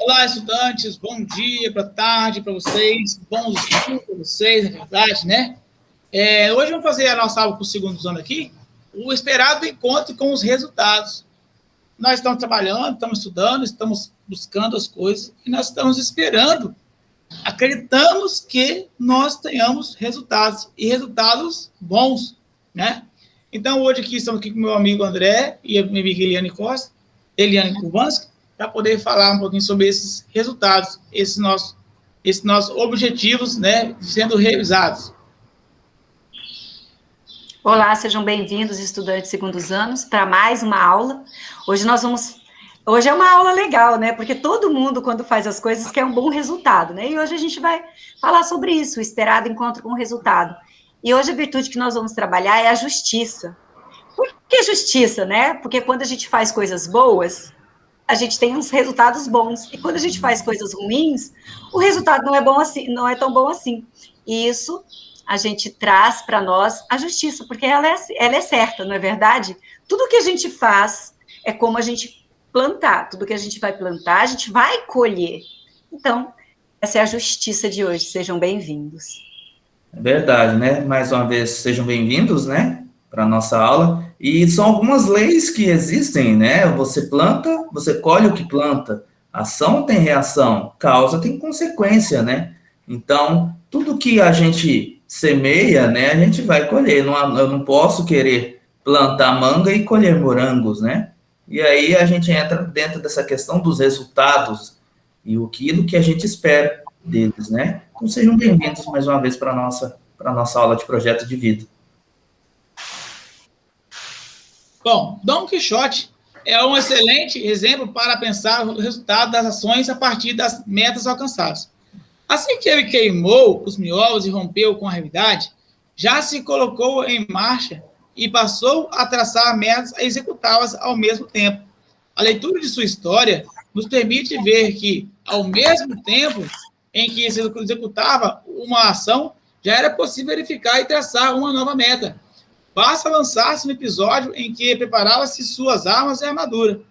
Olá, estudantes, bom dia, boa tarde para vocês, bons estudos para vocês, é verdade, né? Hoje vamos fazer a nossa aula para o segundo ano aqui, o esperado encontro com os resultados. Nós estamos trabalhando, estamos estudando, estamos buscando as coisas e nós estamos esperando, acreditamos que nós tenhamos resultados, e resultados bons, né? Então, hoje estamos aqui com meu amigo André e a minha amiga Eliane Kurbanski, para poder falar um pouquinho sobre esses resultados, esses nossos objetivos, né, sendo revisados. Olá, sejam bem-vindos, estudantes de segundos anos, para mais uma aula. Hoje é uma aula legal, né? Porque todo mundo, quando faz as coisas, quer um bom resultado, né? E hoje a gente vai falar sobre isso, o esperado encontro com o resultado. E hoje a virtude que nós vamos trabalhar é a justiça. Por que justiça, né? Porque quando a gente faz coisas boas, a gente tem uns resultados bons. E quando a gente faz coisas ruins, o resultado não é bom assim, não é tão bom assim. E isso a gente traz para nós a justiça, porque ela é certa, não é verdade? Tudo que a gente faz é como a gente plantar. Tudo que a gente vai plantar, a gente vai colher. Então, essa é a justiça de hoje. Sejam bem-vindos. É verdade, né? Mais uma vez, sejam bem-vindos, né? Para a nossa aula. E são algumas leis que existem, né? Você planta, você colhe o que planta. Ação tem reação, causa tem consequência, né? Então, tudo que a gente semeia, né? A gente vai colher. Eu não posso querer plantar manga e colher morangos, né? E aí a gente entra dentro dessa questão dos resultados e aquilo que a gente espera deles, né? Então, sejam bem-vindos mais uma vez para a nossa aula de projeto de vida. Bom, Dom Quixote é um excelente exemplo para pensar o resultado das ações a partir das metas alcançadas. Assim que ele queimou os miolos e rompeu com a realidade, já se colocou em marcha e passou a traçar metas e executá-las ao mesmo tempo. A leitura de sua história nos permite ver que, ao mesmo tempo em que se executava uma ação, já era possível verificar e traçar uma nova meta. Basta lançar-se no episódio em que preparava-se suas armas e armadura.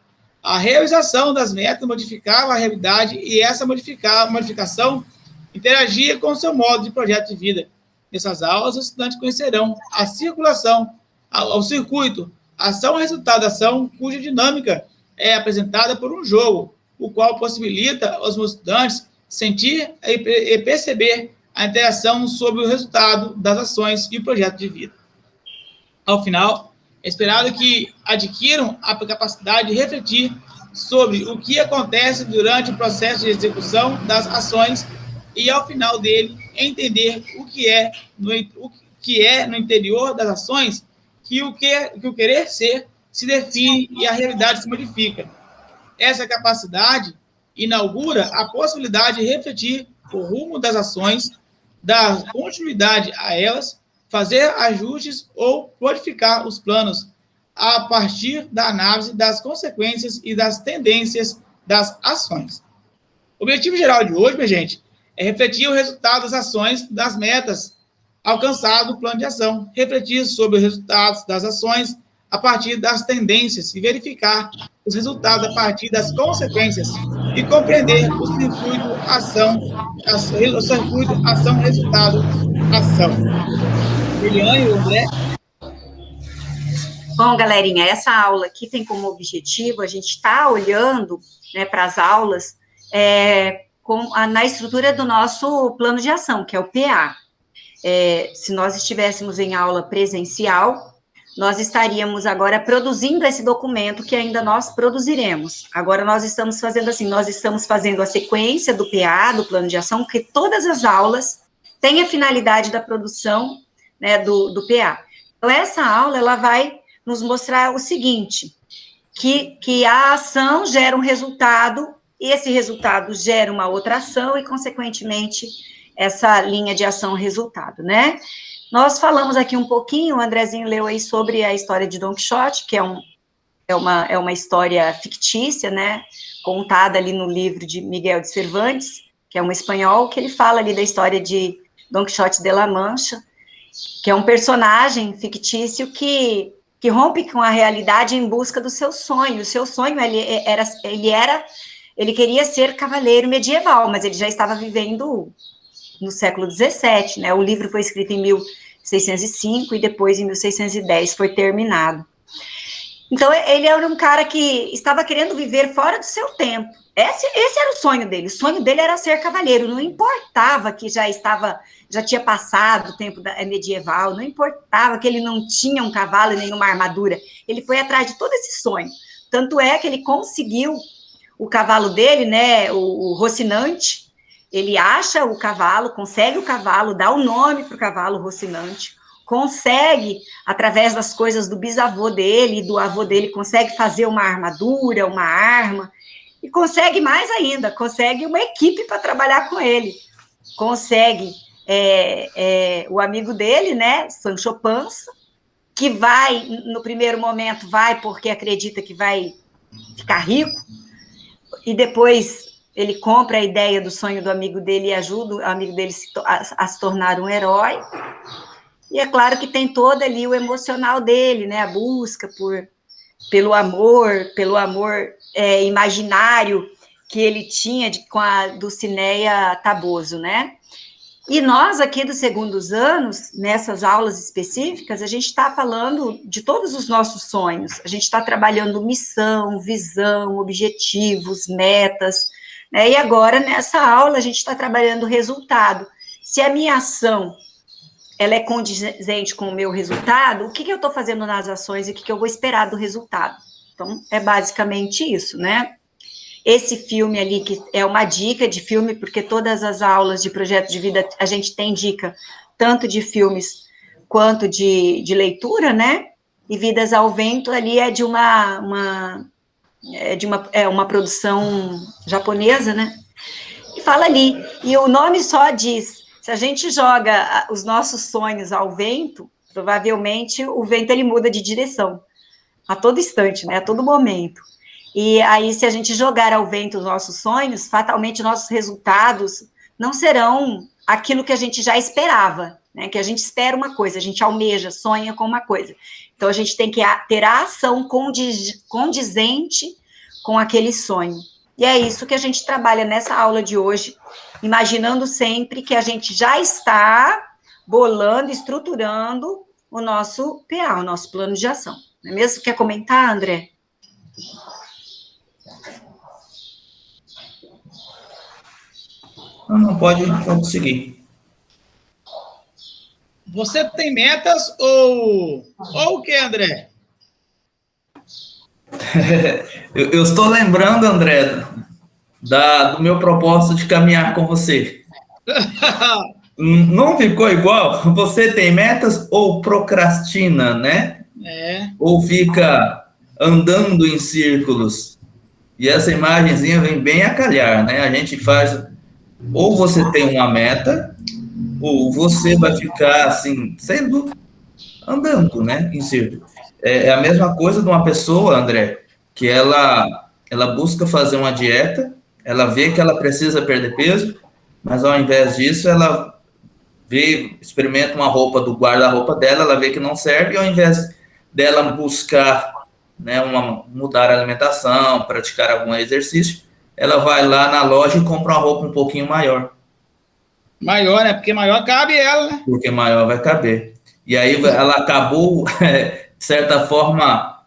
A realização das metas modificava a realidade e essa modificação interagia com o seu modo de projeto de vida. Nessas aulas, os estudantes conhecerão a circulação, o circuito, ação-resultado da ação, cuja dinâmica é apresentada por um jogo, o qual possibilita aos estudantes sentir e perceber a interação sobre o resultado das ações e o projeto de vida. Ao final, é esperado que adquiram a capacidade de refletir sobre o que acontece durante o processo de execução das ações e, ao final dele, entender o que é no interior das ações que o querer ser se define e a realidade se modifica. Essa capacidade inaugura a possibilidade de refletir o rumo das ações, dar continuidade a elas, fazer ajustes ou modificar os planos a partir da análise das consequências e das tendências das ações. O objetivo geral de hoje, minha gente, é refletir o resultado das ações, das metas alcançadas do plano de ação, refletir sobre os resultados das ações a partir das tendências e verificar os resultados a partir das consequências e compreender o circuito ação, resultado, ação. Eliane, André? Bom, galerinha, essa aula aqui tem como objetivo a gente estar olhando, né, para as aulas na estrutura do nosso plano de ação, que é o PA. Se nós estivéssemos em aula presencial, nós estaríamos agora produzindo esse documento que ainda nós produziremos. Agora nós estamos fazendo assim, nós estamos fazendo a sequência do PA, do plano de ação, porque todas as aulas têm a finalidade da produção, né, do PA. Então, essa aula, ela vai nos mostrar o seguinte, que a ação gera um resultado, e esse resultado gera uma outra ação, e, consequentemente, essa linha de ação-resultado, né? Nós falamos aqui um pouquinho, o Andrezinho leu aí sobre a história de Dom Quixote, que é uma história fictícia, né, contada ali no livro de Miguel de Cervantes, que é um espanhol, que ele fala ali da história de Dom Quixote de La Mancha, que é um personagem fictício que rompe com a realidade em busca do seu sonho. O seu sonho, ele era ele queria ser cavaleiro medieval, mas ele já estava vivendo no século XVII, né? O livro foi escrito em 1605 e depois, em 1610, foi terminado. Então, ele era um cara que estava querendo viver fora do seu tempo. Esse era o sonho dele. O sonho dele era ser cavaleiro. Não importava que já tinha passado o tempo medieval, não importava que ele não tinha um cavalo e nenhuma armadura. Ele foi atrás de todo esse sonho. Tanto é que ele conseguiu o cavalo dele, né, o Rocinante. Ele acha o cavalo, consegue o cavalo, dá o nome para o cavalo Rocinante, consegue, através das coisas do bisavô dele e do avô dele, consegue fazer uma armadura, uma arma, e consegue mais ainda, consegue uma equipe para trabalhar com ele, consegue o amigo dele, né, Sancho Panza, que vai, no primeiro momento, vai porque acredita que vai ficar rico, e depois ele compra a ideia do sonho do amigo dele e ajuda o amigo dele a se tornar um herói. E é claro que tem todo ali o emocional dele, né? A busca pelo amor imaginário que ele tinha com a Dulcinea Toboso, né? E nós aqui dos segundos anos, nessas aulas específicas, a gente está falando de todos os nossos sonhos. A gente está trabalhando missão, visão, objetivos, metas, né? E agora, nessa aula, a gente está trabalhando resultado. Se a minha ação ela é condizente com o meu resultado, o que eu estou fazendo nas ações e o que eu vou esperar do resultado? Então, é basicamente isso, né? Esse filme ali, que é uma dica de filme, porque todas as aulas de projeto de vida, a gente tem dica, tanto de filmes quanto de leitura, né? E Vidas ao Vento ali é de uma produção japonesa, né? E fala ali, e o nome só diz, se a gente joga os nossos sonhos ao vento, provavelmente o vento ele muda de direção, a todo instante, né? A todo momento. E aí, se a gente jogar ao vento os nossos sonhos, fatalmente nossos resultados não serão aquilo que a gente já esperava, né? Que a gente espera uma coisa, a gente almeja, sonha com uma coisa. Então, a gente tem que ter a ação condizente com aquele sonho. E é isso que a gente trabalha nessa aula de hoje, imaginando sempre que a gente já está bolando, estruturando o nosso PA, o nosso plano de ação. Não é mesmo? Quer comentar, André? Não, pode seguir. Você tem metas ou o que, André? Eu estou lembrando, André, do meu propósito de caminhar com você. Não ficou igual? Você tem metas ou procrastina, né? Ou fica andando em círculos? E essa imagenzinha vem bem a calhar, né? A gente faz... Ou você tem uma meta, ou você vai ficar, assim, andando, né? Em círculo. É a mesma coisa de uma pessoa, André, que ela busca fazer uma dieta, ela vê que ela precisa perder peso, mas ao invés disso, ela experimenta uma roupa do guarda-roupa dela, ela vê que não serve, e ao invés dela buscar, né, mudar a alimentação, praticar algum exercício, ela vai lá na loja e compra uma roupa um pouquinho maior. Maior, né? Porque maior cabe ela, né? Porque maior vai caber. E aí ela acabou, de certa forma,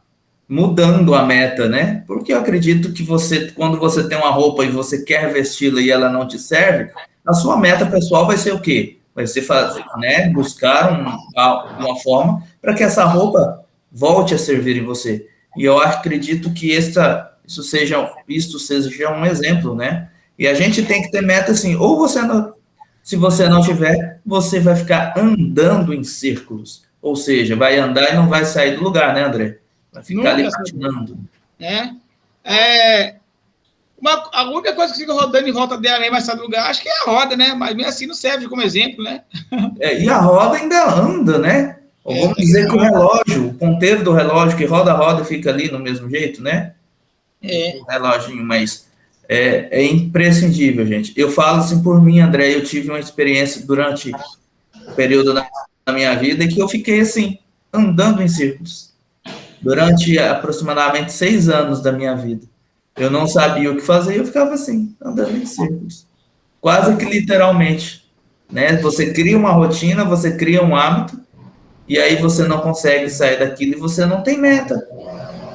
mudando a meta, né? Porque eu acredito que quando você tem uma roupa e você quer vesti-la e ela não te serve, a sua meta pessoal vai ser o quê? Vai ser fazer, né? Buscar uma forma para que essa roupa volte a servir em você. E eu acredito que isso seja um exemplo, né? E a gente tem que ter meta assim, se você não tiver, você vai ficar andando em círculos. Ou seja, vai andar e não vai sair do lugar, né, André? Vai ficar ali patinando. A única coisa que fica rodando em volta dela aí vai sair do lugar, acho que é a roda, né? Mas mesmo assim não serve como exemplo, né? E a roda ainda anda, né? Ou vamos dizer que o relógio, o ponteiro do relógio que roda e fica ali no mesmo jeito, né? O reloginho, mas é imprescindível, gente. Eu falo assim por mim, André, eu tive uma experiência durante o período da minha vida que eu fiquei assim, andando em círculos, durante aproximadamente 6 anos da minha vida. Eu não sabia o que fazer e eu ficava assim, andando em círculos. Quase que literalmente, né? Você cria uma rotina, você cria um hábito, e aí você não consegue sair daquilo e você não tem meta.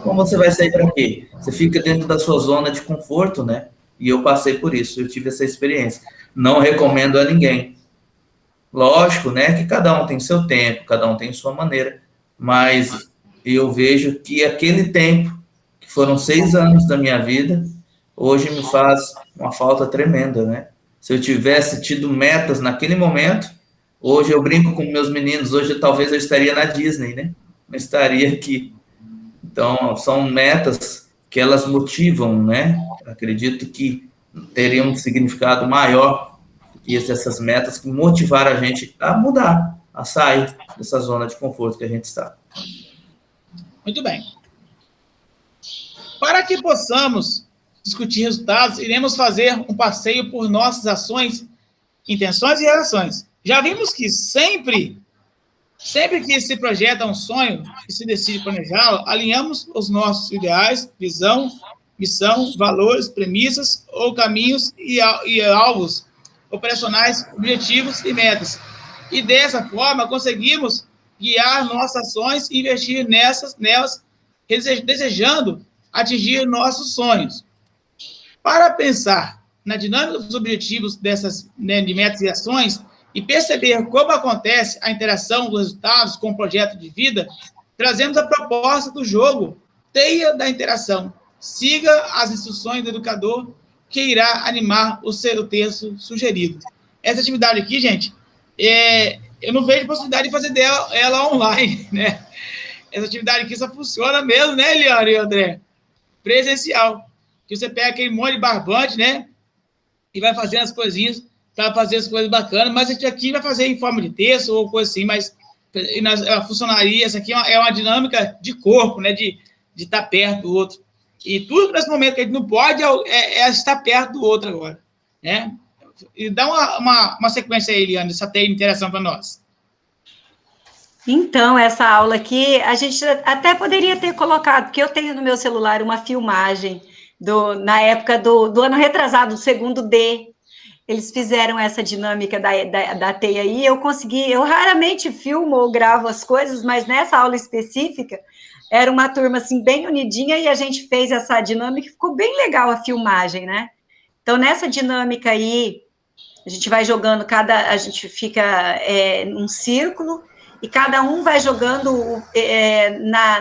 Como você vai sair para quê? Você fica dentro da sua zona de conforto, né? E eu passei por isso, eu tive essa experiência. Não recomendo a ninguém. Lógico, né, que cada um tem seu tempo, cada um tem sua maneira, mas eu vejo que aquele tempo, que foram 6 anos da minha vida, hoje me faz uma falta tremenda, né? Se eu tivesse tido metas naquele momento, hoje eu brinco com meus meninos, hoje talvez eu estaria na Disney, né? Não estaria aqui. Então, são metas que elas motivam, né? Acredito que teriam um significado maior que essas metas que motivaram a gente a mudar, a sair dessa zona de conforto que a gente está. Muito bem. Para que possamos discutir resultados, iremos fazer um passeio por nossas ações, intenções e reações. Já vimos que sempre que se projeta um sonho e se decide planejá-lo, alinhamos os nossos ideais, visão, missão, valores, premissas ou caminhos e alvos operacionais, objetivos e metas. E dessa forma conseguimos guiar nossas ações e investir nelas, desejando atingir nossos sonhos. Para pensar na dinâmica dos objetivos dessas, né, de metas e ações, e perceber como acontece a interação dos resultados com o projeto de vida, trazemos a proposta do jogo Teia da Interação. Siga as instruções do educador que irá animar o texto sugerido. Essa atividade aqui, gente, eu não vejo possibilidade de fazer ela online, né? Essa atividade aqui só funciona mesmo, né, Eliane e André? Presencial. Que você pega aquele monte de barbante, né? E vai fazendo as coisinhas para fazer as coisas bacanas, mas a gente aqui vai fazer em forma de texto ou coisa assim, mas ela funcionaria. Essa aqui é uma dinâmica de corpo, né? De estar perto do outro. E tudo nesse momento que a gente não pode é estar perto do outro agora, né? E dá uma sequência aí, Eliane, dessa teia de interação para nós. Então, essa aula aqui, a gente até poderia ter colocado, porque eu tenho no meu celular uma filmagem na época do ano retrasado, do segundo D. Eles fizeram essa dinâmica da teia aí, eu raramente filmo ou gravo as coisas, mas nessa aula específica, era uma turma, assim, bem unidinha, e a gente fez essa dinâmica, ficou bem legal a filmagem, né? Então, nessa dinâmica aí, a gente vai jogando, a gente fica num círculo, e cada um vai jogando,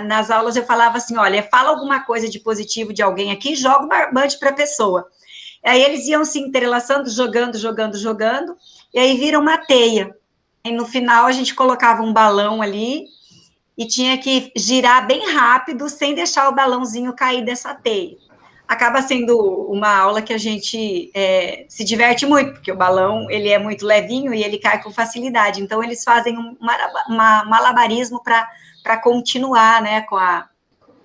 nas aulas eu falava assim, olha, fala alguma coisa de positivo de alguém aqui, joga o barbante para a pessoa. Aí eles iam se entrelaçando, jogando, e aí vira uma teia. E no final a gente colocava um balão ali e tinha que girar bem rápido, sem deixar o balãozinho cair dessa teia. Acaba sendo uma aula que a gente se diverte muito, porque o balão ele é muito levinho e ele cai com facilidade. Então, eles fazem um malabarismo para continuar, né, com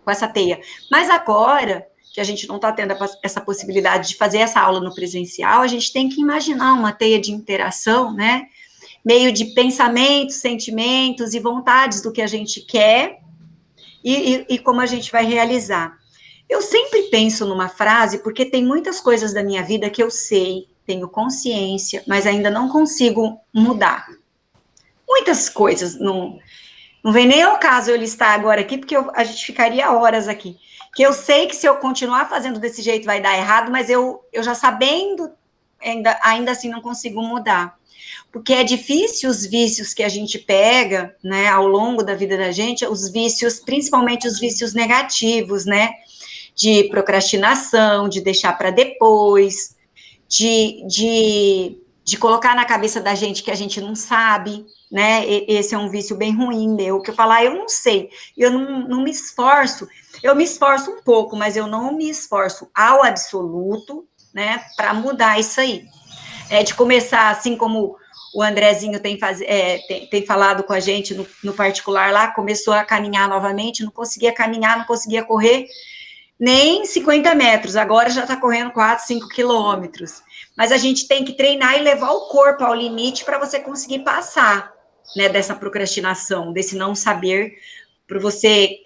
essa teia. Mas agora que a gente não está tendo essa possibilidade de fazer essa aula no presencial, a gente tem que imaginar uma teia de interação, né, meio de pensamentos, sentimentos e vontades do que a gente quer e como a gente vai realizar. Eu sempre penso numa frase, porque tem muitas coisas da minha vida que eu sei, tenho consciência, mas ainda não consigo mudar. Muitas coisas, não vem nem ao caso eu listar agora aqui, porque a gente ficaria horas aqui. Que eu sei que se eu continuar fazendo desse jeito vai dar errado, mas eu já sabendo, ainda assim não consigo mudar. Porque é difícil os vícios que a gente pega, né, ao longo da vida da gente, os vícios, principalmente os vícios negativos, né, de procrastinação, de deixar para depois, de colocar na cabeça da gente que a gente não sabe, né, esse é um vício bem ruim meu, que eu falar, eu não sei, eu não me esforço, eu me esforço um pouco, mas eu não me esforço ao absoluto, né, para mudar isso aí. De começar, assim como o Andrezinho tem falado com a gente no particular lá, começou a caminhar novamente, não conseguia caminhar, não conseguia correr, nem 50 metros, agora já está correndo 4, 5 quilômetros. Mas a gente tem que treinar e levar o corpo ao limite para você conseguir passar, né, dessa procrastinação, desse não saber para você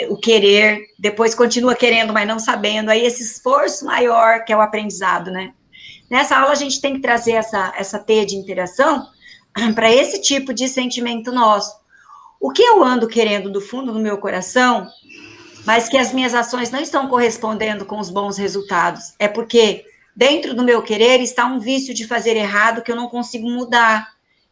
o querer, depois continua querendo, mas não sabendo, aí esse esforço maior que é o aprendizado, né? Nessa aula a gente tem que trazer essa teia de interação para esse tipo de sentimento nosso. O que eu ando querendo do fundo do meu coração, mas que as minhas ações não estão correspondendo com os bons resultados, é porque dentro do meu querer está um vício de fazer errado que eu não consigo mudar,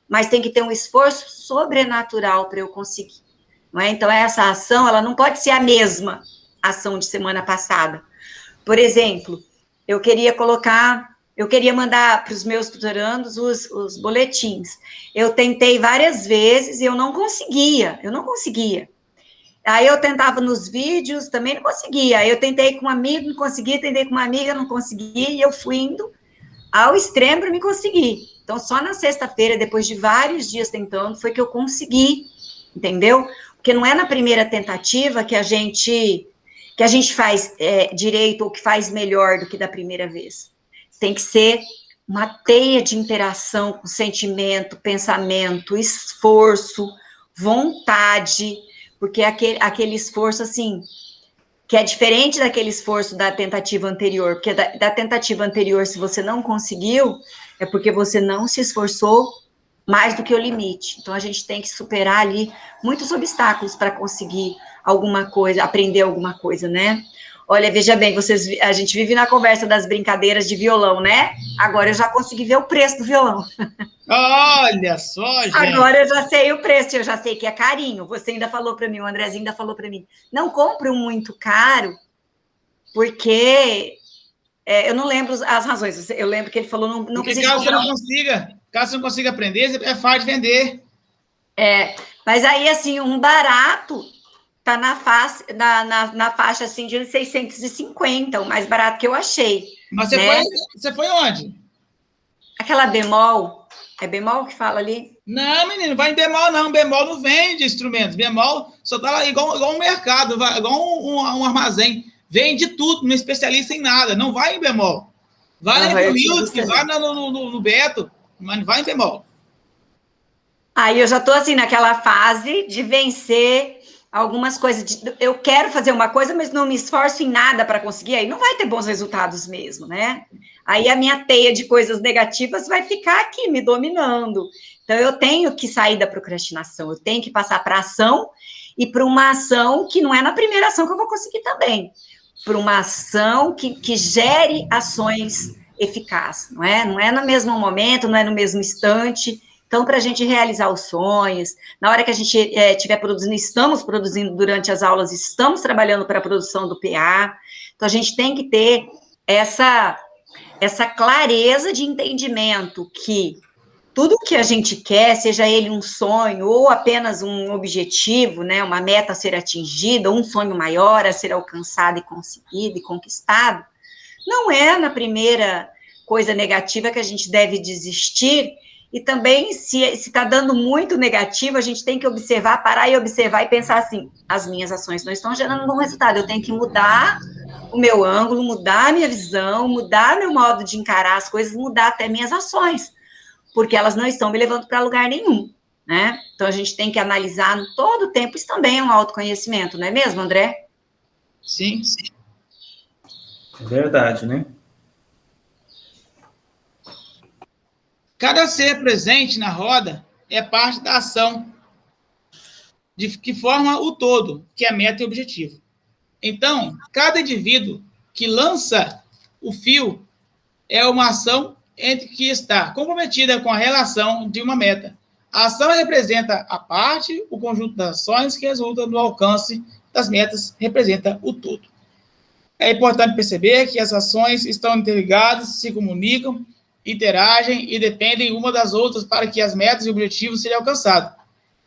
mas tem que ter um esforço sobrenatural para eu conseguir. Não é? Então, essa ação, ela não pode ser a mesma ação de semana passada. Por exemplo, eu queria mandar para os meus tutorandos os boletins. Eu tentei várias vezes e eu não conseguia. Aí eu tentava nos vídeos, também não conseguia. Aí eu tentei com um amigo, não conseguia, tentei com uma amiga, não conseguia, e eu fui indo ao extremo para me conseguir. Então, só na sexta-feira, depois de vários dias tentando, foi que eu consegui, entendeu? Porque não é na primeira tentativa que a gente faz direito ou que faz melhor do que da primeira vez. Tem que ser uma teia de interação com sentimento, pensamento, esforço, vontade, porque aquele esforço, assim, que é diferente daquele esforço da tentativa anterior, porque da tentativa anterior, se você não conseguiu, é porque você não se esforçou mais do que o limite. Então, a gente tem que superar ali muitos obstáculos para conseguir alguma coisa, aprender alguma coisa, né? Olha, veja bem, a gente vive na conversa das brincadeiras de violão, né? Agora eu já consegui ver o preço do violão. Olha só, gente. Agora eu já sei o preço, eu já sei que é carinho. Você ainda falou para mim, o Andrezinho ainda falou para mim, não compre um muito caro, porque eu não lembro as razões. Eu lembro que ele falou, não porque precisa caso você não consiga aprender, é fácil de vender. Mas aí, assim, um barato tá na faixa, assim, de 650, o mais barato que eu achei. Mas né? Você foi onde? Aquela bemol, é bemol que fala ali? Não, menino, vai em bemol não, bemol não vende instrumentos, bemol só tá lá igual um mercado, igual um armazém, vende tudo, não é especialista em nada, não vai em bemol. Vai no Music, vai no Beto, mas não vai em bemol. Aí eu já tô assim, naquela fase de vencer algumas coisas. Eu quero fazer uma coisa, mas não me esforço em nada para conseguir, aí não vai ter bons resultados mesmo, né? Aí a minha teia de coisas negativas vai ficar aqui, me dominando. Então, eu tenho que sair da procrastinação, eu tenho que passar para ação, e para uma ação que não é na primeira ação que eu vou conseguir também. Para uma ação que gere ações eficazes, não é? Não é no mesmo momento, não é no mesmo instante. Então, para a gente realizar os sonhos, na hora que a gente estiver produzindo, estamos produzindo durante as aulas, estamos trabalhando para a produção do PA, então a gente tem que ter essa clareza de entendimento que tudo que a gente quer, seja ele um sonho ou apenas um objetivo, né, uma meta a ser atingida, um sonho maior a ser alcançado e conseguido e conquistado, não é na primeira coisa negativa que a gente deve desistir. E também, se está dando muito negativo, a gente tem que observar, parar e observar e pensar assim, as minhas ações não estão gerando um bom resultado, eu tenho que mudar o meu ângulo, mudar a minha visão, mudar meu modo de encarar as coisas, mudar até minhas ações, porque elas não estão me levando para lugar nenhum, né? Então, a gente tem que analisar todo o tempo, isso também é um autoconhecimento, não é mesmo, André? Sim. É verdade, né? Cada ser presente na roda é parte da ação que forma o todo, que é a meta e o objetivo. Então, cada indivíduo que lança o fio é uma ação entre que está comprometida com a relação de uma meta. A ação representa a parte, o conjunto das ações que resulta no alcance das metas representa o todo. É importante perceber que as ações estão interligadas, se comunicam, interagem e dependem uma das outras para que as metas e objetivos sejam alcançados.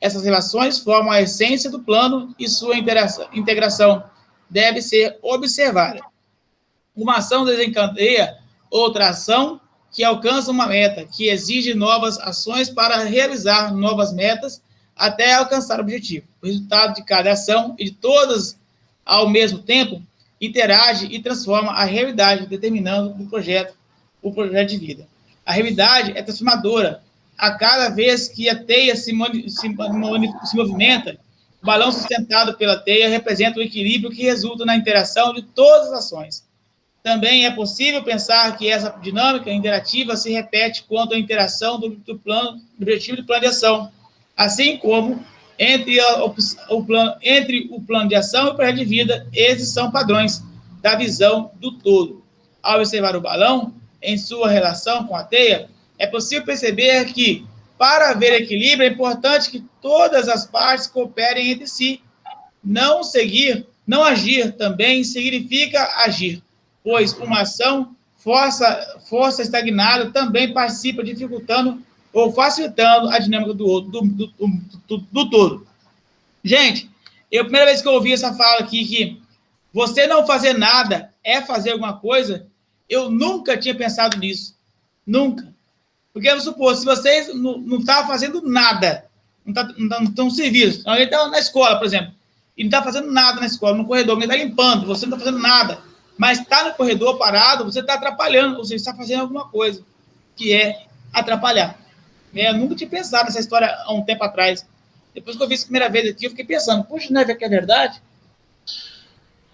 Essas relações formam a essência do plano e sua integração deve ser observada. Uma ação desencadeia outra ação que alcança uma meta, que exige novas ações para realizar novas metas até alcançar o objetivo. O resultado de cada ação e de todas ao mesmo tempo interage e transforma a realidade, determinando o projeto de vida. A realidade é transformadora. A cada vez que a teia se movimenta O balão sustentado pela teia representa o equilíbrio que resulta na interação de todas as ações. Também é possível pensar que essa dinâmica interativa se repete quanto à interação do objetivo do plano de ação, assim como entre o plano de ação e o projeto de vida. Esses são padrões da visão do todo. Ao observar o balão em sua relação com a teia, é possível perceber que, para haver equilíbrio, é importante que todas as partes cooperem entre si. Não agir também significa agir, pois uma ação, força estagnada, também participa dificultando ou facilitando a dinâmica do todo. Gente, a primeira vez que eu ouvi essa fala aqui, que você não fazer nada é fazer alguma coisa, eu nunca tinha pensado nisso. Nunca. Porque, vamos supor, se vocês não estão fazendo nada, não estão serviço, alguém está na escola, por exemplo, e não está fazendo nada na escola, no corredor, alguém está limpando, você não está fazendo nada, mas está no corredor parado, você está atrapalhando, ou seja, está fazendo alguma coisa, que é atrapalhar. Eu nunca tinha pensado nessa história há um tempo atrás. Depois que eu vi isso a primeira vez aqui, eu fiquei pensando, puxa, não é que é verdade?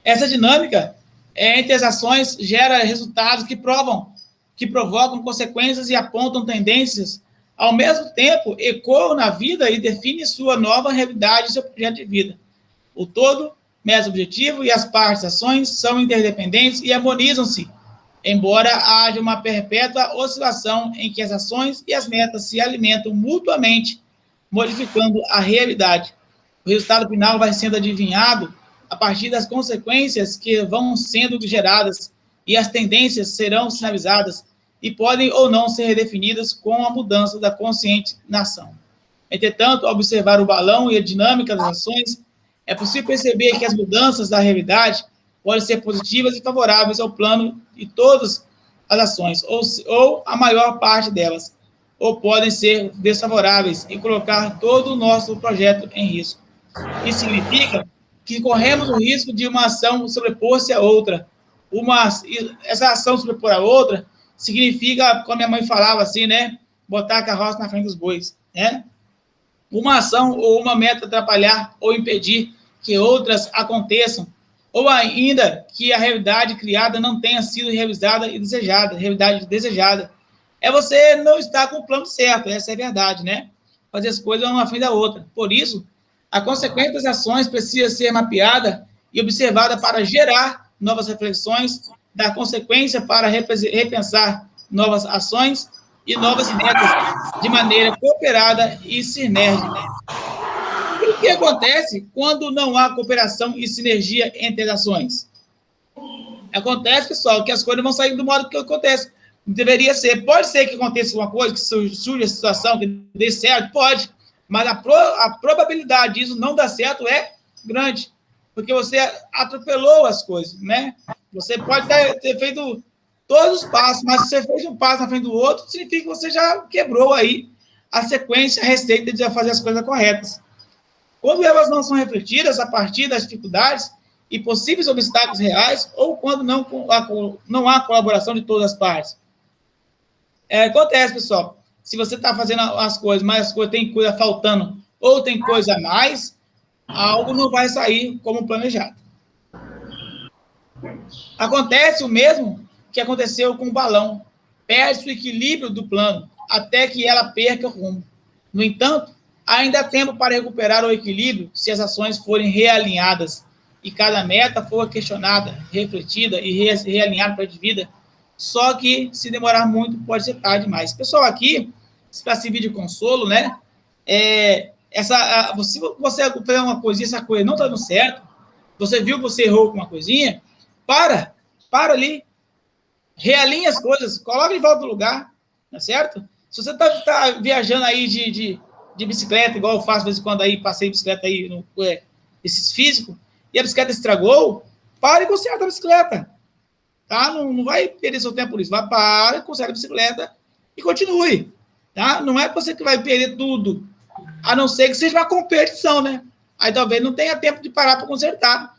Essa dinâmica entre as ações gera resultados que provocam consequências e apontam tendências, ao mesmo tempo ecoam na vida e definem sua nova realidade e seu projeto de vida. O todo, meta objetivo e as partes ações são interdependentes e harmonizam-se, embora haja uma perpétua oscilação em que as ações e as metas se alimentam mutuamente, modificando a realidade. O resultado final vai sendo adivinhado a partir das consequências que vão sendo geradas, e as tendências serão sinalizadas e podem ou não ser redefinidas com a mudança da consciente nação. Entretanto, ao observar o balão e a dinâmica das ações, é possível perceber que as mudanças da realidade podem ser positivas e favoráveis ao plano de todas as ações, ou a maior parte delas, ou podem ser desfavoráveis e colocar todo o nosso projeto em risco. Isso significa que corremos o risco de uma ação sobrepor-se a outra. Essa ação sobrepor a outra significa, como minha mãe falava assim, né? Botar a carroça na frente dos bois, né? Uma ação ou uma meta atrapalhar ou impedir que outras aconteçam, ou ainda que a realidade criada não tenha sido realizada e desejada, realidade desejada. É você não estar com o plano certo, essa é a verdade, né? Fazer as coisas uma frente da outra. Por isso, a consequência das ações precisa ser mapeada e observada para gerar novas reflexões, dar consequência para repensar novas ações e novas metas de maneira cooperada e sinérgica. E o que acontece quando não há cooperação e sinergia entre as ações? Acontece, pessoal, que as coisas vão sair do modo que acontece. Deveria ser. Pode ser que aconteça uma coisa, que surja a situação que dê certo, pode, mas a probabilidade disso não dar certo é grande, porque você atropelou as coisas, né? Você pode ter feito todos os passos, mas se você fez um passo na frente do outro, significa que você já quebrou aí a sequência, a receita de fazer as coisas corretas. Quando elas não são refletidas a partir das dificuldades e possíveis obstáculos reais, ou quando não há colaboração de todas as partes. Acontece, pessoal, se você está fazendo as coisas, mas as coisas tem coisa faltando, ou tem coisa a mais, algo não vai sair como planejado. Acontece o mesmo que aconteceu com o balão. Perde-se o equilíbrio do plano, até que ela perca o rumo. No entanto, ainda há tempo para recuperar o equilíbrio se as ações forem realinhadas e cada meta for questionada, refletida e realinhada para a vida. Só que, se demorar muito, pode ser tarde demais. Pessoal, aqui, para servir de consolo, né? Se você fizer uma coisinha, essa coisa não está dando certo, você viu que você errou com uma coisinha, para ali, realinha as coisas, coloca de volta no lugar, tá certo? Se você tá viajando aí de bicicleta, igual eu faço de vez em quando aí, passei bicicleta aí, esses físicos, e a bicicleta estragou, para e conserta a bicicleta. Tá? Não vai perder seu tempo por isso. Vai para, conserta a bicicleta e continue. Tá? Não é você que vai perder tudo. A não ser que seja uma competição, né? Aí talvez não tenha tempo de parar para consertar.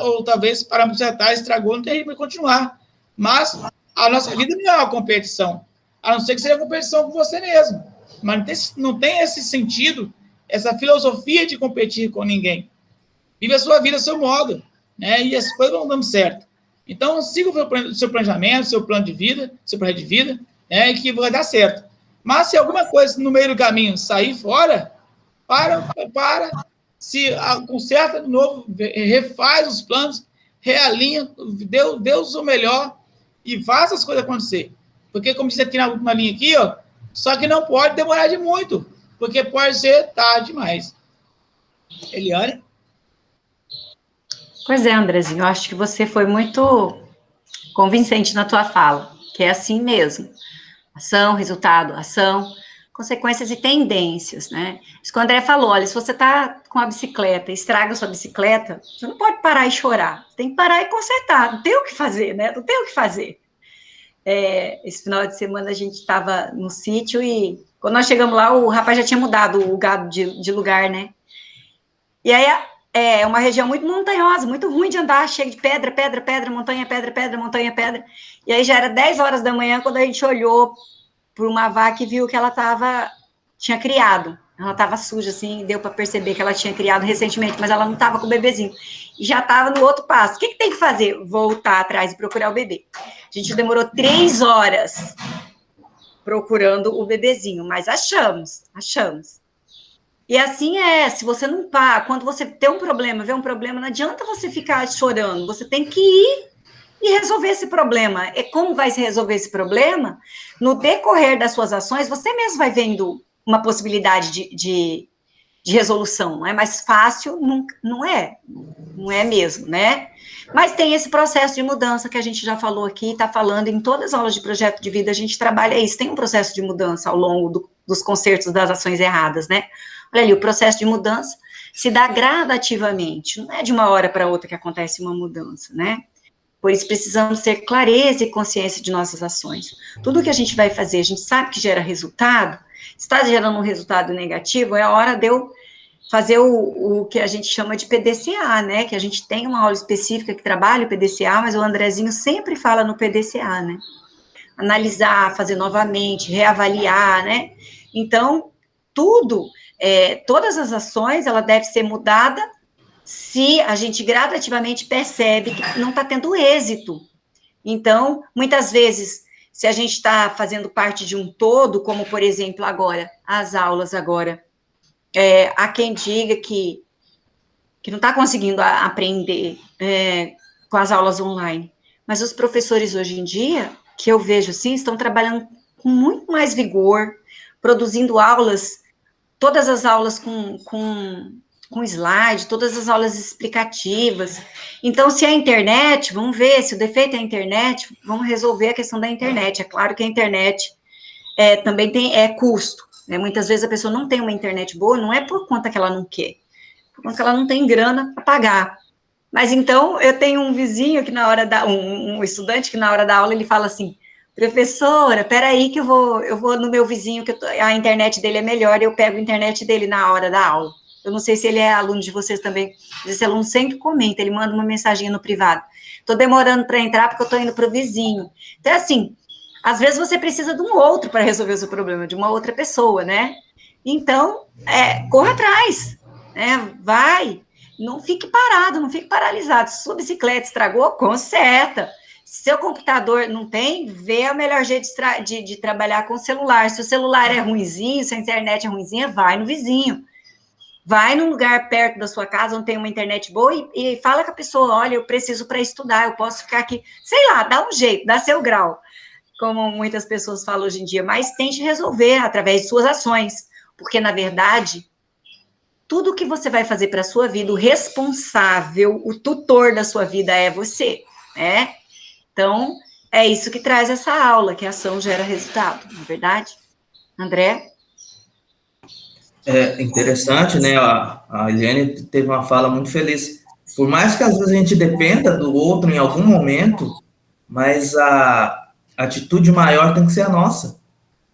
Ou talvez parar para consertar, estragou, não tem jeito de continuar. Mas a nossa vida não é uma competição. A não ser que seja uma competição com você mesmo. Mas não tem esse sentido essa filosofia de competir com ninguém. Vive a sua vida, a seu modo, né? E as coisas vão dando certo. Então, siga o seu planejamento, seu plano de vida, seu projeto de vida, né? Que vai dar certo. Mas se alguma coisa no meio do caminho sair fora, se conserta de novo, refaz os planos, realinha, dê o seu melhor e faça as coisas acontecer. Porque, como diz aqui na última linha aqui, ó, só que não pode demorar de muito, porque pode ser tarde demais. Eliane? Pois é, Andrezinho, eu acho que você foi muito convincente na tua fala, que é assim mesmo. Ação, resultado, ação, consequências e tendências, né? Isso que o André falou, olha, se você tá com a bicicleta, estraga a sua bicicleta, você não pode parar e chorar, você tem que parar e consertar, não tem o que fazer, né? Não tem o que fazer. Esse final de semana a gente estava no sítio e quando nós chegamos lá, o rapaz já tinha mudado o gado de lugar, né? E aí é uma região muito montanhosa, muito ruim de andar, cheio de pedra, pedra, pedra, montanha, pedra, pedra, montanha, pedra. E aí já era 10 horas da manhã quando a gente olhou por uma vaca e viu que ela tinha criado. Ela estava suja, assim, deu para perceber que ela tinha criado recentemente, mas ela não estava com o bebezinho. E já estava no outro passo. O que tem que fazer? Voltar atrás e procurar o bebê. A gente demorou 3 horas procurando o bebezinho, mas achamos. E assim se você não para, quando você tem um problema, vê um problema, não adianta você ficar chorando, você tem que ir e resolver esse problema. E como vai se resolver esse problema? No decorrer das suas ações, você mesmo vai vendo uma possibilidade de resolução. Não é mais fácil, não é mesmo, né? Mas tem esse processo de mudança que a gente já falou aqui, está falando em todas as aulas de projeto de vida, a gente trabalha isso, tem um processo de mudança ao longo dos concertos das ações erradas, né? Olha ali, o processo de mudança se dá gradativamente, não é de uma hora para outra que acontece uma mudança, né? Por isso precisamos ter clareza e consciência de nossas ações. Tudo que a gente vai fazer, a gente sabe que gera resultado, se está gerando um resultado negativo, é a hora de eu fazer o que a gente chama de PDCA, né? Que a gente tem uma aula específica que trabalha o PDCA, mas o Andrezinho sempre fala no PDCA, né? Analisar, fazer novamente, reavaliar, né? Então, todas as ações, ela deve ser mudada se a gente gradativamente percebe que não está tendo êxito. Então, muitas vezes, se a gente está fazendo parte de um todo, como, por exemplo, agora, as aulas agora, há quem diga que não está conseguindo aprender com as aulas online, mas os professores hoje em dia, que eu vejo assim, estão trabalhando com muito mais vigor, produzindo aulas, todas as aulas com slide, todas as aulas explicativas. Então, se a internet, vamos ver, se o defeito é a internet, vamos resolver a questão da internet. É claro que a internet também tem custo, né? Muitas vezes a pessoa não tem uma internet boa, não é por conta que ela não quer, por conta que ela não tem grana para pagar. Mas então, eu tenho um vizinho que na hora um estudante que na hora da aula ele fala assim, professora, peraí que eu vou no meu vizinho, que a internet dele é melhor, eu pego a internet dele na hora da aula. Eu não sei se ele é aluno de vocês também, mas esse aluno sempre comenta, ele manda uma mensaginha no privado. Estou demorando para entrar porque eu estou indo para o vizinho. Então, assim, às vezes você precisa de um outro para resolver o seu problema, de uma outra pessoa, né? Então, corra atrás, né? Vai, não fique parado, não fique paralisado. Se sua bicicleta estragou, conserta. Se seu computador não tem, vê o melhor jeito de trabalhar com o celular. Se o celular é ruinzinho, se a internet é ruinzinha, vai no vizinho. Vai num lugar perto da sua casa, onde tem uma internet boa, e fala com a pessoa, olha, eu preciso para estudar, eu posso ficar aqui, sei lá, dá um jeito, dá seu grau, como muitas pessoas falam hoje em dia, mas tente resolver através de suas ações, porque, na verdade, tudo que você vai fazer para a sua vida, o responsável, o tutor da sua vida é você, né? Então, é isso que traz essa aula, que a ação gera resultado, não é verdade? André? É interessante, né? A Eliane teve uma fala muito feliz. Por mais que às vezes a gente dependa do outro em algum momento, mas a atitude maior tem que ser a nossa,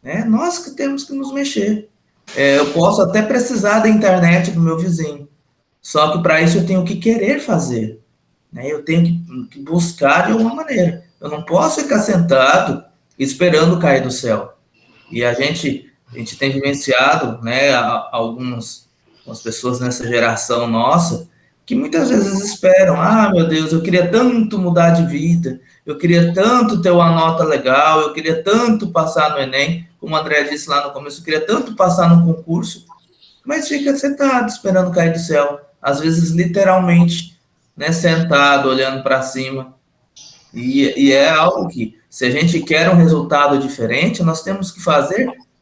né? Nós que temos que nos mexer. Eu posso até precisar da internet do meu vizinho, só que para isso eu tenho que querer fazer, né? Eu tenho que buscar de alguma maneira. Eu não posso ficar sentado esperando cair do céu. E a gente tem vivenciado, né, alguns com as pessoas nessa geração nossa, que muitas vezes esperam, meu Deus, eu queria tanto mudar de vida, eu queria tanto ter uma nota legal, eu queria tanto passar no Enem, como o André disse lá no começo, eu queria tanto passar no concurso, mas fica sentado, esperando cair do céu, às vezes literalmente, né, sentado, olhando para cima, e é algo que, se a gente quer um resultado diferente, nós temos que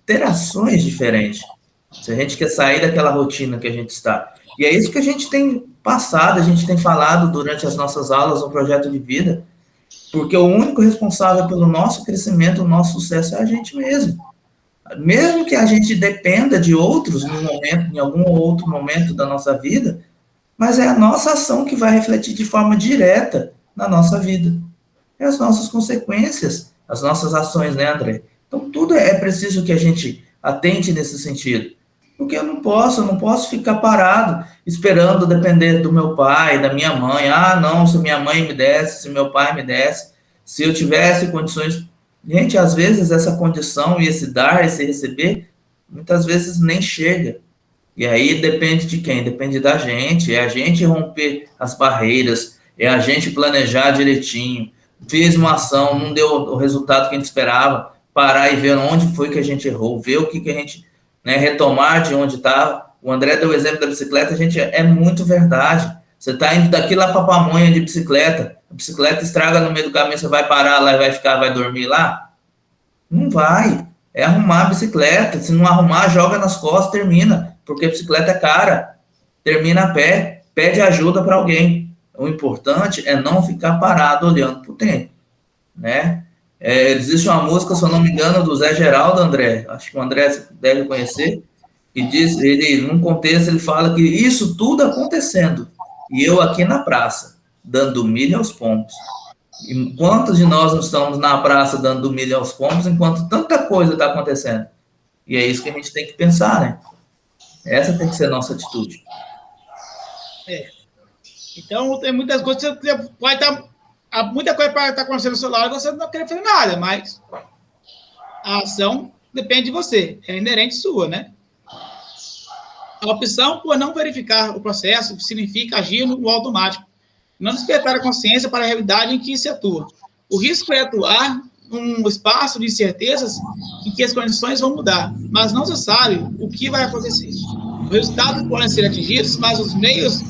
ter ações diferentes, se a gente quer sair daquela rotina que a gente está. E é isso que a gente tem passado, a gente tem falado durante as nossas aulas no projeto de vida, porque o único responsável pelo nosso crescimento, o nosso sucesso é a gente mesmo. Mesmo que a gente dependa de outros em algum outro momento da nossa vida, mas é a nossa ação que vai refletir de forma direta na nossa vida. É as nossas consequências, as nossas ações, né, André? Então, tudo é preciso que a gente atente nesse sentido. Porque eu não posso ficar parado, esperando depender do meu pai, da minha mãe. Não, se minha mãe me desse, se meu pai me desse, se eu tivesse condições. Gente, às vezes essa condição e esse dar, esse receber, muitas vezes nem chega. E aí depende de quem? Depende da gente. É a gente romper as barreiras, é a gente planejar direitinho. Fez uma ação, não deu o resultado que a gente esperava, parar e ver onde foi que a gente errou, ver o que a gente... retomar de onde estava. O André deu o exemplo da bicicleta, gente, é muito verdade. Você está indo daqui lá para Pamonha de bicicleta, a bicicleta estraga no meio do caminho, você vai parar lá e vai dormir lá? Não vai. É arrumar a bicicleta, se não arrumar, joga nas costas, termina, porque a bicicleta é cara. Termina a pé, pede ajuda para alguém. O importante é não ficar parado olhando para o tempo, né? Existe uma música, se eu não me engano, do Zé Geraldo, André, acho que o André deve conhecer, e diz, num contexto, ele fala que isso tudo acontecendo, e eu aqui na praça, dando milho aos pombos. E quantos de nós não estamos na praça dando milho aos pombos, enquanto tanta coisa está acontecendo? E é isso que a gente tem que pensar, né? Essa tem que ser a nossa atitude. Então, tem muitas coisas que você pode estar... Muita coisa para estar acontecendo no seu lado e você não querer fazer nada, mas a ação depende de você, é inerente sua, né? A opção por não verificar o processo significa agir no automático, não despertar a consciência para a realidade em que se atua. O risco é atuar num espaço de incertezas em que as condições vão mudar, mas não se sabe o que vai acontecer. Os resultados podem ser atingidos, mas os meios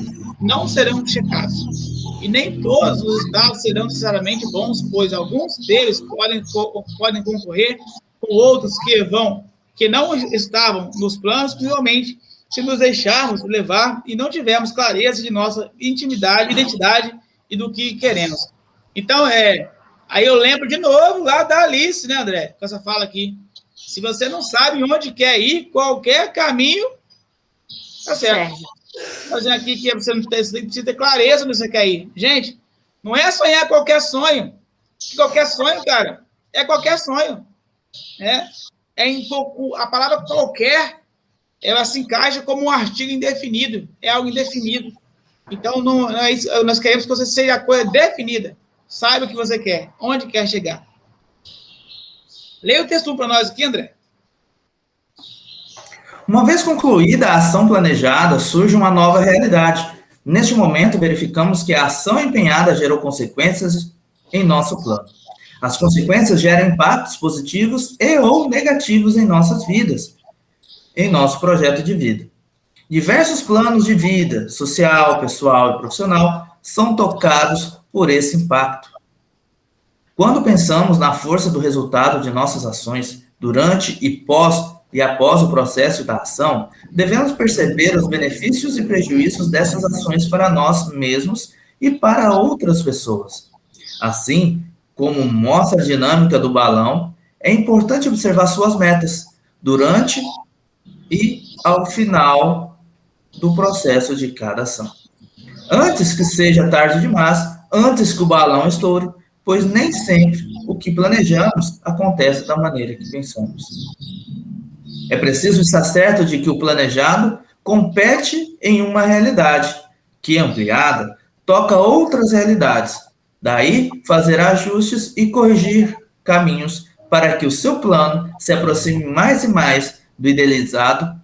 não serão checados. E nem todos os resultados serão necessariamente bons, pois alguns deles podem concorrer com outros que não estavam nos planos, principalmente se nos deixarmos levar e não tivermos clareza de nossa intimidade, identidade e do que queremos. Então, aí eu lembro de novo lá da Alice, né, André? Com essa fala aqui. Se você não sabe onde quer ir, qualquer caminho, tá certo. Fazendo aqui que você não precisa ter clareza onde você quer ir. Gente, não é sonhar qualquer sonho. Qualquer sonho, cara, é qualquer sonho. A palavra qualquer, ela se encaixa como um artigo indefinido. É algo indefinido. Então, não é isso, nós queremos que você seja a coisa definida. Saiba o que você quer, onde quer chegar. Leia o texto para nós aqui, André. Uma vez concluída a ação planejada, surge uma nova realidade. Neste momento, verificamos que a ação empenhada gerou consequências em nosso plano. As consequências geram impactos positivos e ou negativos em nossas vidas, em nosso projeto de vida. Diversos planos de vida, social, pessoal e profissional, são tocados por esse impacto. Quando pensamos na força do resultado de nossas ações durante e após o processo da ação, devemos perceber os benefícios e prejuízos dessas ações para nós mesmos e para outras pessoas. Assim, como mostra a dinâmica do balão, é importante observar suas metas durante e ao final do processo de cada ação. Antes que seja tarde demais, antes que o balão estoure, pois nem sempre o que planejamos acontece da maneira que pensamos. É preciso estar certo de que o planejado compete em uma realidade, que, ampliada, toca outras realidades. Daí, fazer ajustes e corrigir caminhos para que o seu plano se aproxime mais e mais do idealizado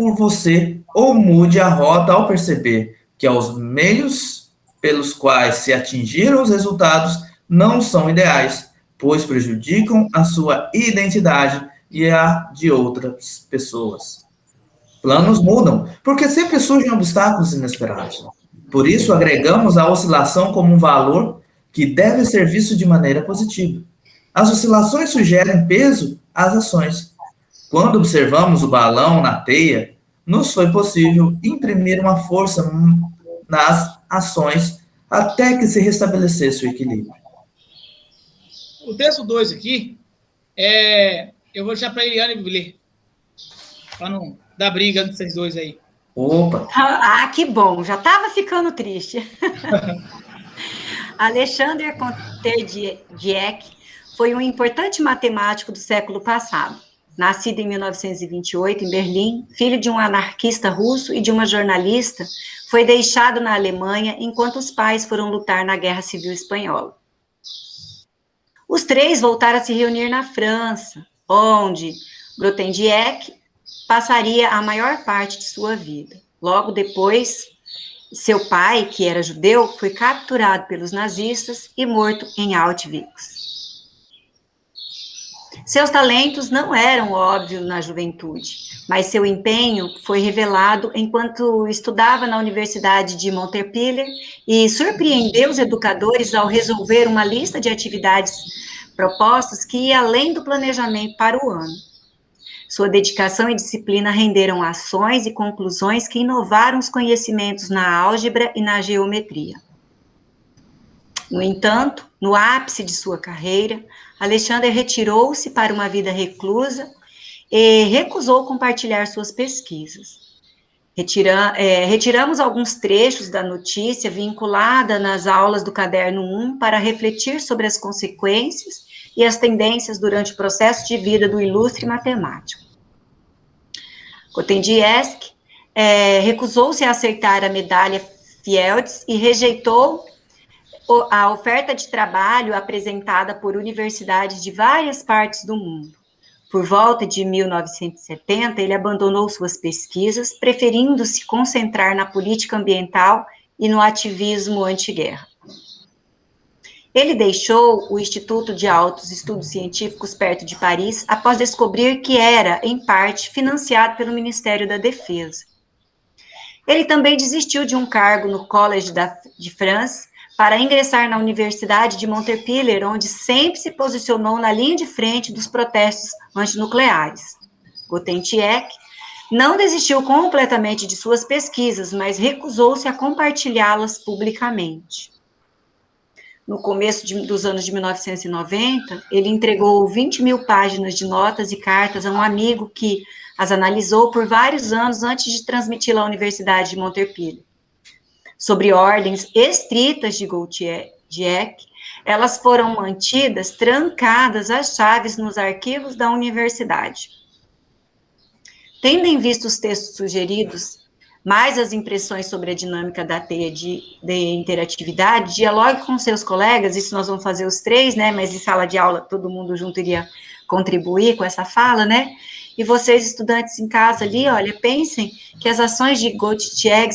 por você ou mude a rota ao perceber que os meios pelos quais se atingiram os resultados não são ideais, pois prejudicam a sua identidade e a de outras pessoas. Planos mudam, porque sempre surgem obstáculos inesperados. Por isso, agregamos a oscilação como um valor que deve ser visto de maneira positiva. As oscilações sugerem peso às ações. Quando observamos o balão na teia, nos foi possível imprimir uma força nas ações até que se restabelecesse o equilíbrio. O texto 2 aqui, eu vou deixar para a Eliane ler, para não dar briga entre vocês dois aí. Opa! Ah, que bom, já estava ficando triste. Alexandre Kontordieck foi um importante matemático do século passado. Nascido em 1928 em Berlim, filho de um anarquista russo e de uma jornalista, foi deixado na Alemanha enquanto os pais foram lutar na Guerra Civil Espanhola. Os três voltaram a se reunir na França, onde Grothendieck passaria a maior parte de sua vida. Logo depois, seu pai, que era judeu, foi capturado pelos nazistas e morto em Auschwitz. Seus talentos não eram óbvios na juventude, mas seu empenho foi revelado enquanto estudava na Universidade de Montpellier e surpreendeu os educadores ao resolver uma lista de atividades propostas que ia além do planejamento para o ano. Sua dedicação e disciplina renderam ações e conclusões que inovaram os conhecimentos na álgebra e na geometria. No entanto, no ápice de sua carreira, Alexander retirou-se para uma vida reclusa e recusou compartilhar suas pesquisas. Retiramos alguns trechos da notícia vinculada nas aulas do Caderno 1 para refletir sobre as consequências e as tendências durante o processo de vida do ilustre matemático. Grothendieck recusou-se a aceitar a medalha Fields e rejeitou a oferta de trabalho apresentada por universidades de várias partes do mundo. Por volta de 1970, ele abandonou suas pesquisas, preferindo se concentrar na política ambiental e no ativismo anti-guerra. Ele deixou o Instituto de Altos Estudos Científicos perto de Paris após descobrir que era, em parte, financiado pelo Ministério da Defesa. Ele também desistiu de um cargo no Collège de France para ingressar na Universidade de Montpellier, onde sempre se posicionou na linha de frente dos protestos antinucleares. Grothendieck não desistiu completamente de suas pesquisas, mas recusou-se a compartilhá-las publicamente. No começo dos anos de 1990, ele entregou 20.000 páginas de notas e cartas a um amigo que as analisou por vários anos antes de transmiti-la à Universidade de Montpellier. Sobre ordens estritas de Grothendieck, elas foram mantidas trancadas às chaves nos arquivos da universidade. Tendo em vista os textos sugeridos, mais as impressões sobre a dinâmica da teia de interatividade, dialogue com seus colegas, isso nós vamos fazer os três, né, mas em sala de aula todo mundo junto iria contribuir com essa fala, né, e vocês, estudantes em casa ali, olha, pensem que as ações de Grothendieck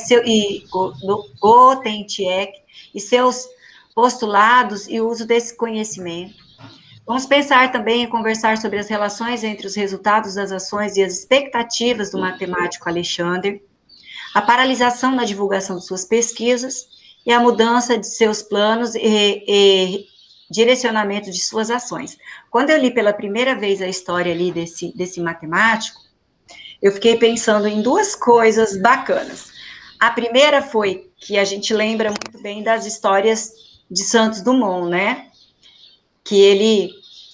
e seus postulados e o uso desse conhecimento. Vamos pensar também e conversar sobre as relações entre os resultados das ações e as expectativas do matemático Alexander, a paralisação na divulgação de suas pesquisas e a mudança de seus planos e direcionamento de suas ações. Quando eu li pela primeira vez a história ali desse matemático, eu fiquei pensando em duas coisas bacanas. A primeira foi que a gente lembra muito bem das histórias de Santos Dumont, né? Que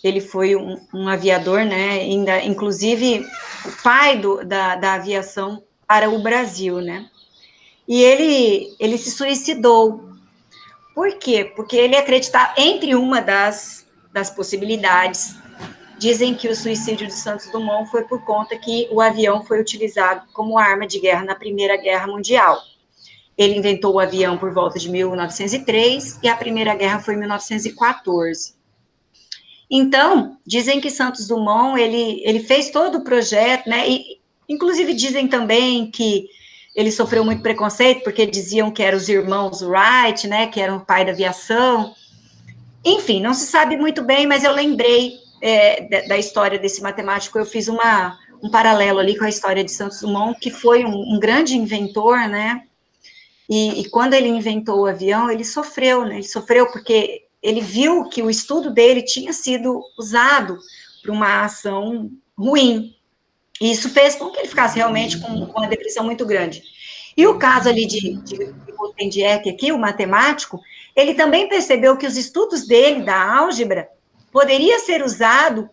ele foi um aviador, né? Ainda, inclusive, o pai da aviação para o Brasil, né? E ele se suicidou. Por quê? Porque ele acreditava, entre uma das possibilidades, dizem que o suicídio de Santos Dumont foi por conta que o avião foi utilizado como arma de guerra na Primeira Guerra Mundial. Ele inventou o avião por volta de 1903 e a Primeira Guerra foi em 1914. Então, dizem que Santos Dumont, ele fez todo o projeto, né, e Inclusive, dizem também que ele sofreu muito preconceito, porque diziam que eram os irmãos Wright, né, que eram o pai da aviação. Enfim, não se sabe muito bem, mas eu lembrei da história desse matemático, eu fiz um paralelo ali com a história de Santos Dumont, que foi um grande inventor, né, e quando ele inventou o avião, ele sofreu, né, ele sofreu porque ele viu que o estudo dele tinha sido usado para uma ação ruim, e isso fez com que ele ficasse realmente com uma depressão muito grande. E o caso ali de Grothendieck aqui, o matemático, ele também percebeu que os estudos dele, da álgebra, poderia ser usado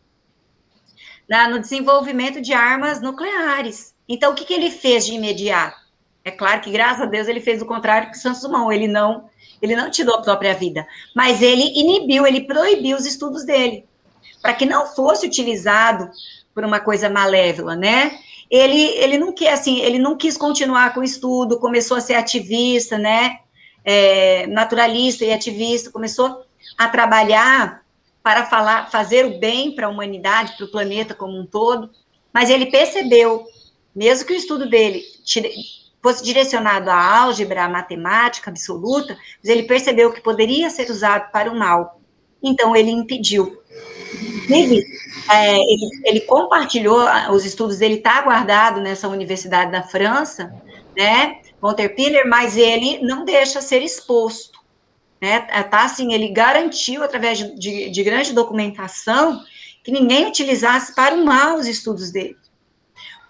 no desenvolvimento de armas nucleares. Então, o que ele fez de imediato? É claro que, graças a Deus, ele fez o contrário que Santos Dumont, ele não tirou a própria vida, mas ele inibiu, ele proibiu os estudos dele, para que não fosse utilizado por uma coisa malévola, né? Ele não quer, assim, ele não quis continuar com o estudo, começou a ser ativista, né? Naturalista e ativista, começou a trabalhar para fazer o bem para a humanidade, para o planeta como um todo, mas ele percebeu, mesmo que o estudo dele fosse direcionado à álgebra, à matemática absoluta, mas ele percebeu que poderia ser usado para o mal, então ele impediu. Ele compartilhou os estudos dele, está guardado nessa universidade da França, né, Montpellier, mas ele não deixa ser exposto, né, tá assim, ele garantiu, através de grande documentação, que ninguém utilizasse para o mal os estudos dele.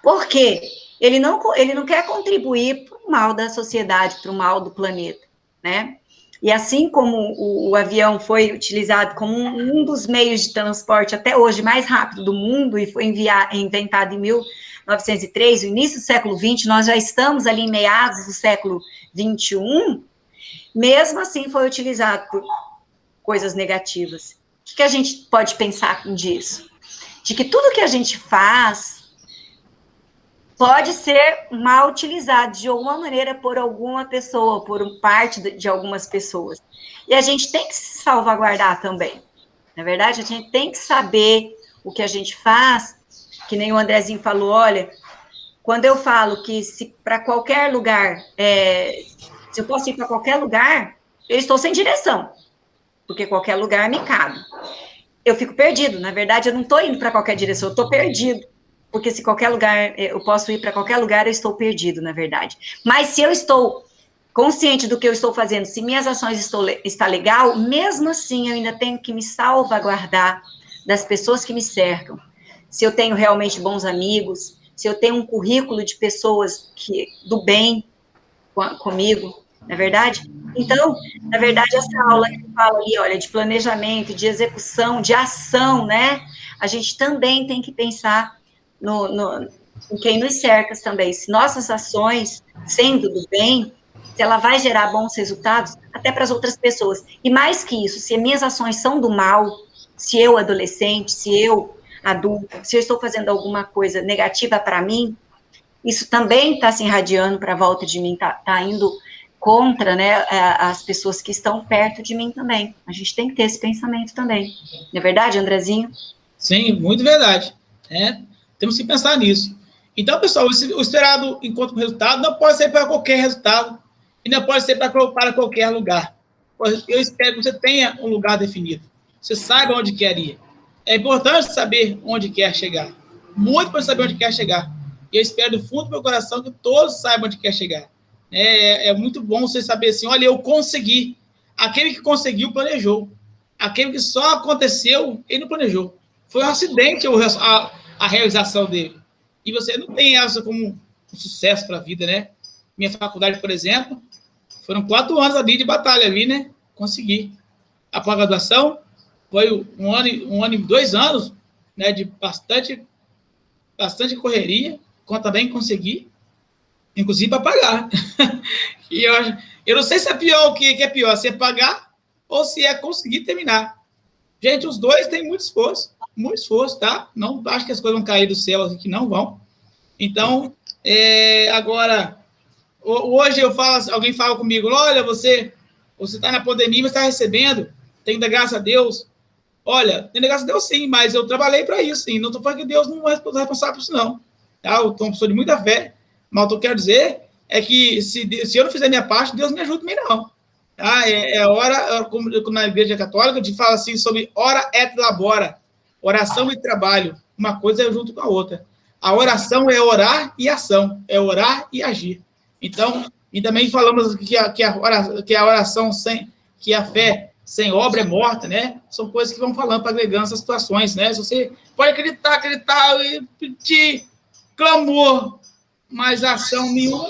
Por quê? Ele não quer contribuir para o mal da sociedade, para o mal do planeta, né? E assim como o avião foi utilizado como um dos meios de transporte até hoje mais rápido do mundo, e foi inventado em 1903, no início do século XX, nós já estamos ali em meados do século XXI, mesmo assim foi utilizado por coisas negativas. O que a gente pode pensar disso? De que tudo que a gente faz pode ser mal utilizado de alguma maneira por alguma pessoa, por parte de algumas pessoas. E a gente tem que se salvaguardar também. Na verdade, a gente tem que saber o que a gente faz, que nem o Andrezinho falou, olha, quando eu falo que se para qualquer lugar, se eu posso ir para qualquer lugar, eu estou sem direção, porque qualquer lugar me cabe. Eu fico perdido, na verdade, eu não estou indo para qualquer direção, eu estou perdido. Porque se qualquer lugar, eu posso ir para qualquer lugar, eu estou perdido, na verdade. Mas se eu estou consciente do que eu estou fazendo, se minhas ações estão legal, mesmo assim eu ainda tenho que me salvaguardar das pessoas que me cercam. Se eu tenho realmente bons amigos, se eu tenho um currículo de pessoas do bem comigo, não é verdade? Então, na verdade, essa aula que fala ali, olha, de planejamento, de execução, de ação, né? A gente também tem que pensar em quem nos cerca também. Se nossas ações, sendo do bem, se ela vai gerar bons resultados, até para as outras pessoas. E mais que isso, se minhas ações são do mal, se eu, adolescente, se eu, adulto, se eu estou fazendo alguma coisa negativa para mim, isso também está se irradiando para a volta de mim, está indo contra, né, as pessoas que estão perto de mim também. A gente tem que ter esse pensamento também. Não é verdade, Andrezinho? Sim, muito verdade. Temos que pensar nisso. Então, pessoal, o esperado encontro com resultado não pode ser para qualquer resultado e não pode ser para qualquer lugar. Eu espero que você tenha um lugar definido. Você saiba onde quer ir. É importante saber onde quer chegar. Muito para saber onde quer chegar. E eu espero do fundo do meu coração que todos saibam onde quer chegar. É muito bom você saber assim, olha, eu consegui. Aquele que conseguiu, planejou. Aquele que só aconteceu, ele não planejou. Foi um acidente a realização dele. E você não tem essa como um sucesso para a vida, né? Minha faculdade, por exemplo, foram 4 anos ali de batalha ali, né? Consegui. A pós-graduação foi um ano e 2 anos, né? De bastante correria, quando também consegui, inclusive para pagar. E eu não sei se é pior, o que é pior, se é pagar ou se é conseguir terminar. Gente, os dois têm muito esforço, tá? Não acho que as coisas vão cair do céu aqui, que não vão. Então, agora, hoje alguém fala comigo, olha, você está na pandemia, mas está recebendo, tem que dar graças a Deus. Olha, tem que dar graças a Deus sim, mas eu trabalhei para isso, sim. Não estou falando que Deus não é responsável por isso, não. tá? Eu sou uma pessoa de muita fé, mas o que eu quero dizer é que se eu não fizer minha parte, Deus me ajuda também não. Tá? Hora, como na igreja católica, a gente fala assim sobre ora et labora, oração e trabalho. Uma coisa é junto com a outra. A oração é orar e ação, é orar e agir. Então, e também falamos que a oração sem, que a fé sem obra é morta, né? São coisas que vão falando para agregando essas situações, né? Se você pode acreditar e pedir clamor, mas ação nenhuma,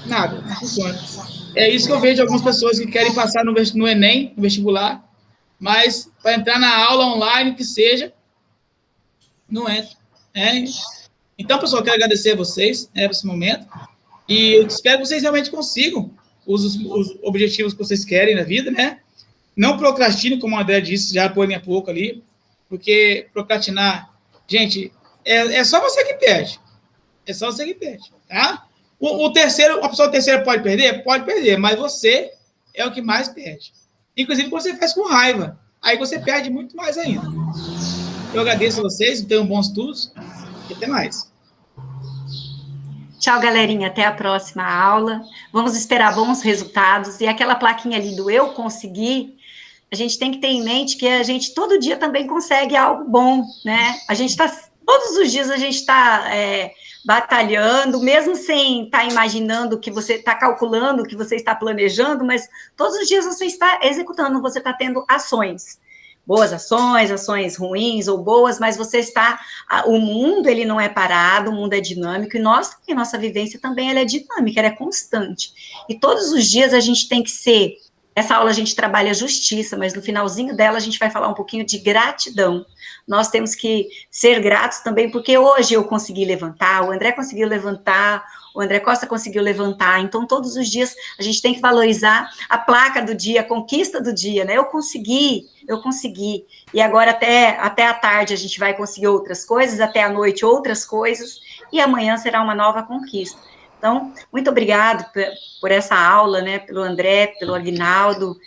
nada, não funciona. É isso que eu vejo algumas pessoas que querem passar no Enem, no vestibular, mas para entrar na aula online, que seja, não entra. Né? Então, pessoal, eu quero agradecer a vocês, né, por esse momento, e eu espero que vocês realmente consigam os objetivos que vocês querem na vida, né? Não procrastine, como o André disse já por a pouco ali, porque procrastinar, gente, é só você que perde. É só você que perde, tá? A pessoa terceira pode perder? Pode perder, mas você é o que mais perde. Inclusive, quando você faz com raiva, aí você perde muito mais ainda. Eu agradeço a vocês, tenham bons estudos e até mais. Tchau, galerinha. Até a próxima aula. Vamos esperar bons resultados. E aquela plaquinha ali do eu consegui, a gente tem que ter em mente que a gente todo dia também consegue algo bom, né? A gente está, todos os dias a gente está batalhando, mesmo sem estar imaginando que você está calculando, que você está planejando, mas todos os dias você está executando, você está tendo ações. Boas ações, ações ruins ou boas, mas você está... O mundo, ele não é parado, o mundo é dinâmico, e nossa vivência também ela é dinâmica, ela é constante. E todos os dias a gente tem que ser... Essa aula a gente trabalha justiça, mas no finalzinho dela a gente vai falar um pouquinho de gratidão. Nós temos que ser gratos também, porque hoje eu consegui levantar, o André conseguiu levantar, o André Costa conseguiu levantar, então todos os dias a gente tem que valorizar a placa do dia, a conquista do dia, né? Eu consegui, e agora até a tarde a gente vai conseguir outras coisas, até a noite outras coisas, e amanhã será uma nova conquista. Então, muito obrigado por essa aula, né, pelo André, pelo Aguinaldo,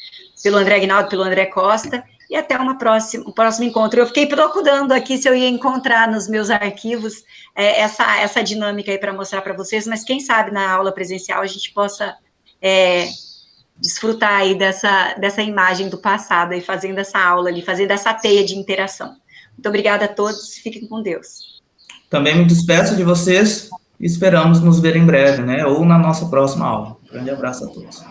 pelo André Aguinaldo, pelo André Costa, e até um próximo encontro. Eu fiquei procurando aqui se eu ia encontrar nos meus arquivos essa dinâmica aí para mostrar para vocês, mas quem sabe na aula presencial a gente possa desfrutar aí dessa imagem do passado, aí fazendo essa aula ali, fazendo essa teia de interação. Muito obrigada a todos, fiquem com Deus. Também me despeço de vocês e esperamos nos ver em breve, né? Ou na nossa próxima aula. Um grande abraço a todos.